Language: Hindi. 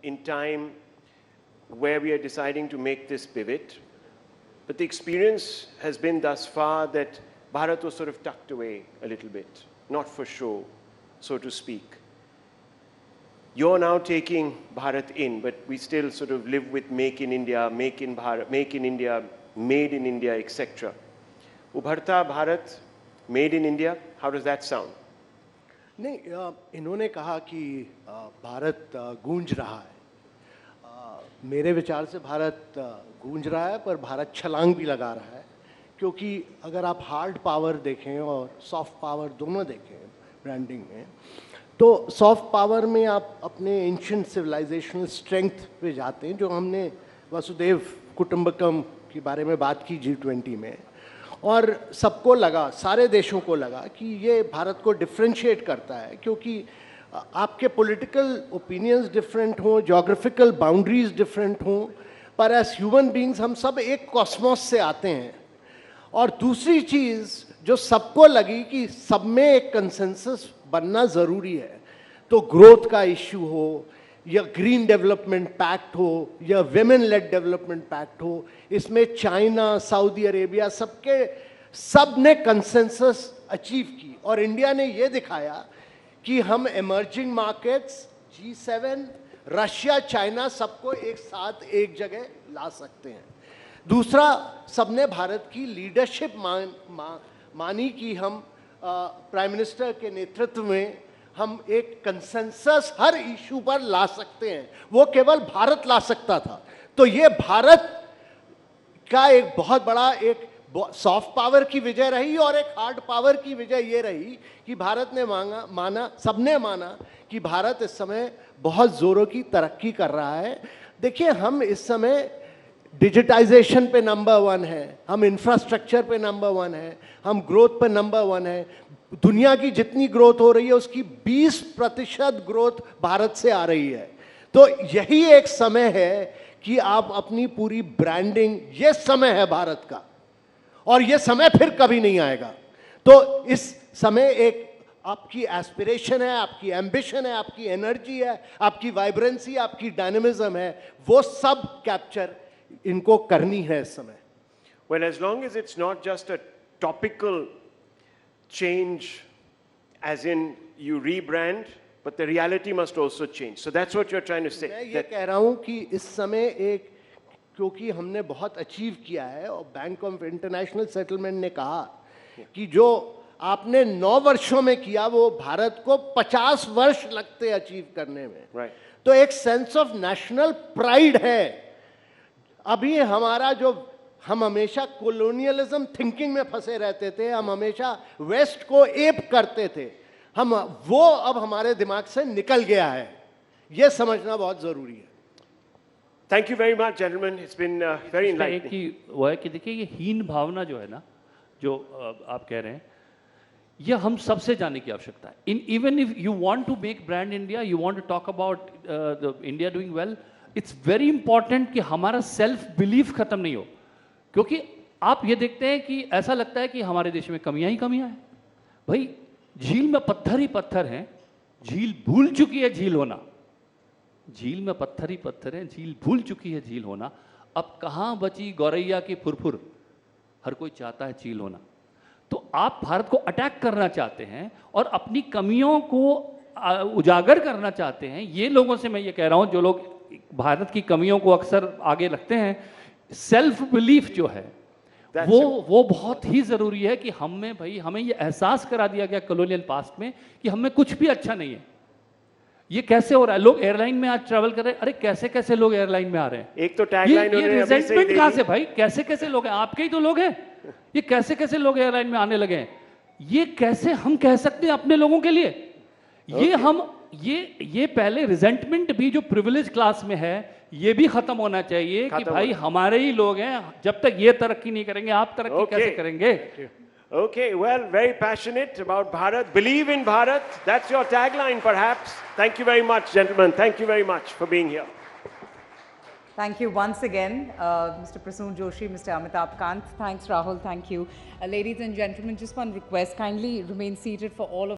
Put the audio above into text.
in time where we are deciding to make this pivot. But the experience has been thus far that Bharat was sort of tucked away a little bit, not for show, so to speak. You're now taking Bharat in, but we still sort of live with Make in India, Make in Bharat, Make in India, Made in India, etc. Ubharta Bharat, Made in India, how does that sound? नहीं, इन्होंने कहा कि भारत गूंज रहा है. मेरे विचार से भारत गूंज रहा है, पर भारत छलांग भी लगा रहा है, क्योंकि अगर आप हार्ड पावर देखें और सॉफ्ट पावर दोनों देखें ब्रांडिंग में, तो सॉफ्ट पावर में आप अपने एंशिएंट सिविलाइजेशनल स्ट्रेंथ पे जाते हैं, जो हमने वसुदेव कुटुंबकम के बारे में बात की G20 में, और सबको लगा, सारे देशों को लगा कि ये भारत को डिफ्रेंशिएट करता है, क्योंकि आपके पॉलिटिकल ओपिनियंस डिफरेंट हों, ज्योग्राफिकल बाउंड्रीज डिफरेंट हों, पर एज ह्यूमन बीइंग्स हम सब एक कॉस्मोस से आते हैं. और दूसरी चीज़ जो सबको लगी कि सब में एक कंसेंसस बनना ज़रूरी है, तो ग्रोथ का इश्यू हो या ग्रीन डेवलपमेंट पैक्ट हो या विमेन लेड डेवलपमेंट पैक्ट हो, इसमें चाइना, सऊदी अरेबिया सब ने कंसेंसस अचीव की, और इंडिया ने ये दिखाया कि हम emerging markets, G7, Russia, China सबको एक साथ एक जगह ला सकते हैं. दूसरा, सबने भारत की लीडरशिप मानी कि हम प्राइम मिनिस्टर के नेतृत्व में हम एक कंसेंसस हर इशू पर ला सकते हैं. वो केवल भारत ला सकता था. तो ये भारत का एक बहुत बड़ा एक सॉफ्ट पावर की विजय रही, और एक हार्ड पावर की विजय ये रही कि भारत ने सबने माना कि भारत इस समय बहुत जोरों की तरक्की कर रहा है. देखिए, हम इस समय डिजिटाइजेशन पे नंबर 1 है, हम इंफ्रास्ट्रक्चर पे नंबर 1 है, हम ग्रोथ पे नंबर 1 है. दुनिया की जितनी ग्रोथ हो रही है उसकी 20% ग्रोथ भारत से आ रही है. तो यही एक समय है कि आप अपनी पूरी ब्रांडिंग, ये समय है भारत का, और ये समय फिर कभी नहीं आएगा. तो इस समय एक आपकी एस्पिरेशन है, आपकी एम्बिशन है, आपकी एनर्जी है, आपकी वाइब्रेंसी, आपकी डायनेमिज्म है, वो सब कैप्चर इनको करनी है इस समय. Well, as long as it's not just a topical change, as in you rebrand, but the reality must also change. So that's what you're trying to say. मैं ये कह रहा हूं कि इस समय एक, क्योंकि हमने बहुत अचीव किया है, और बैंक ऑफ इंटरनेशनल सेटलमेंट ने कहा कि जो आपने 9 वर्षों में किया वो भारत को 50 वर्ष लगते अचीव करने में. Right. तो एक सेंस ऑफ नेशनल प्राइड है. अभी हमारा जो, हम हमेशा कॉलोनियलिज्म थिंकिंग में फंसे रहते थे, हम हमेशा वेस्ट को एप करते थे, हम वो अब हमारे दिमाग से निकल गया है. ये समझना बहुत जरूरी है. Thank you very much, gentlemen. It's been very enlightening. एक ही वो है कि देखिए, ये हीन भावना जो है ना, जो आप कह रहे हैं, ये हम सबसे जानने की आवश्यकता है. Even if you want to make brand India, you want to talk about the India doing well, it's very important कि हमारा सेल्फ बिलीफ खत्म नहीं हो. क्योंकि आप ये देखते हैं कि ऐसा लगता है कि हमारे देश में कमियां ही कमियां हैं. भाई, झील में पत्थर ही पत्थर हैं, झील भूल चुकी है झील होना. झील में पत्थर ही पत्थर हैं, झील भूल चुकी है झील होना. अब कहाँ बची गौरैया की फुरफुर, हर कोई चाहता है चील होना. तो आप भारत को अटैक करना चाहते हैं और अपनी कमियों को उजागर करना चाहते हैं. ये लोगों से मैं ये कह रहा हूँ, जो लोग भारत की कमियों को अक्सर आगे रखते हैं, सेल्फ बिलीफ जो है वो बहुत ही जरूरी है. कि हमें, भाई, हमें ये एहसास करा दिया गया कॉलोनियल पास्ट में कि हमें कुछ भी अच्छा नहीं है. ये कैसे हो रहा है? लोग एयरलाइन में आज ट्रैवल कर रहे हैं. अरे कैसे कैसे लोग एयरलाइन में आ रहे हैं? एक तो टैगलाइन ये रिजेंटमेंट कहां से भाई? कैसे कैसे लोग हैं? आपके ही तो लोग हैं. ये कैसे कैसे लोग एयरलाइन में आने लगे हैं? ये कैसे हम कह सकते हैं अपने लोगों के लिए? ये हम ये पहले रिजेंटमेंट भी जो प्रिविलेज क्लास में है, ये भी खत्म होना चाहिए कि भाई हमारे ही लोग हैं. जब तक ये तरक्की नहीं करेंगे, आप तरक्की कैसे करेंगे? Okay, well, very passionate about Bharat. Believe in Bharat. That's your tagline, perhaps. Thank you very much, gentlemen. Thank you very much for being here. Thank you once again, Mr. Prasoon Joshi, Mr. Amitabh Kant. Thanks, Rahul. Thank you. Ladies and gentlemen, just one request. Kindly remain seated for all of